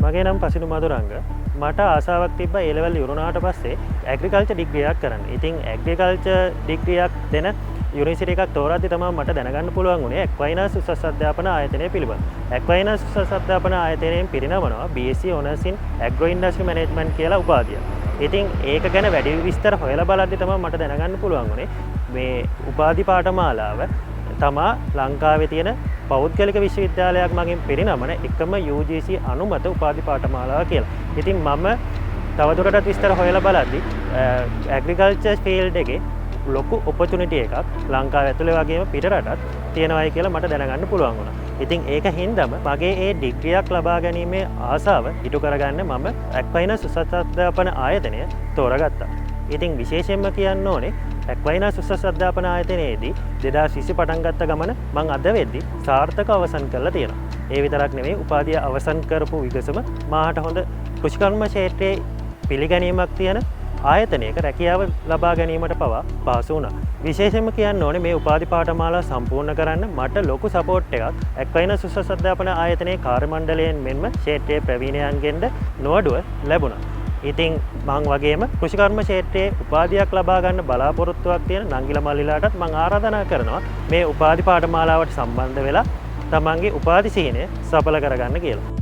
මගේ නම් පසිනු මදුරංග. මට ආසාවක් තිබ්බා ඒ ලෙවල් ඉවරුණාට පස්සේ ඇග්‍රිකල්චර් ඩිග්‍රියක් කරන්න. ඉතින් ඇග්‍රිකල්චර් ඩිග්‍රියක් දෙන යුනිවර්සිටි එකක් තෝරද්දි තමයි මට දැනගන්න පුළුවන් වුණේ එක්වයිනස් උසස් අධ්‍යාපන ආයතනය පිළිබඳ. එක්වයිනස් උසස් අධ්‍යාපන ආයතනයෙන් පිරිනමනවා BSc Honours in Agro Industry Management කියලා උපාධිය. ඉතින් ඒක ගැන වැඩි විස්තර හොයලා බලද්දි තමයි මට දැනගන්න පුළුවන් වුණේ මේ උපාධි පාඨමාලාව තමා ලංකාවේ තියෙන පෞද්ගලික විශ්වවිද්‍යාලයක් මගින් පිරිනමන එකම UGC අනුමත උපාධි පාඨමාලාව කියලා. ඉතින් මම තවදුරටත් විස්තර හොයලා බලද්දි ඇග්‍රිකල්චර් ෆීල්ඩ් එකේ ලොකු ඔපචුනිටි එකක් ලංකාව ඇතුළේ වගේම පිටරටත් තියෙනවායි කියලා මට දැනගන්න පුළුවන් වුණා. ඉතින් ඒක හින්දාම මගේ ඒ ඩිග්‍රියක් ලබා ගැනීමේ ආසාව ඉටු කරගන්න මම එක්වයිනස් උසස් අධ්‍යාපන ආයතනය තෝරගත්තා. ඉතින් විශේෂයෙන්ම කියන්න ඕනේ එක්වයිනස් උසස් අධ්‍යාපන ආයතනයේදී 2020 පටන් ගත්ත ගමන මං අද වෙද්දි සාර්ථක අවසන් කරලා තියෙනවා. ඒ විතරක් නෙවෙයි උපාධිය අවසන් කරපු විගසම මාට හොඳ කෘෂිකර්ම ක්ෂේත්‍රයේ පිළිගැනීමක් තියෙන ආයතනයක රැකියාව ලබා ගැනීමට පවා පහසු වුණා. විශේෂයෙන්ම කියන්න ඕනේ මේ උපාධි පාඨමාලා සම්පූර්ණ කරන්න මට ලොකු සපෝට් එකක් එක්වයිනස් උසස් අධ්‍යාපන ආයතනයේ කාර්ය මණ්ඩලයෙන් මෙන්ම ක්ෂේත්‍රයේ ප්‍රවීණයන්ගෙන්ද නොඅඩුව ලැබුණා. ඉතින් මං වගේම කෘෂිකර්ම ක්ෂේත්‍රයේ උපාධියක් ලබා ගන්න බලාපොරොත්තුවක් තියෙන නංගිල මල්ලිලාටත් මං ආරාධනා කරනවා මේ උපාධි පාඨමාලාවට සම්බන්ධ වෙලා තමන්ගේ උපාධි සීනය සඵල කරගන්න කියලා.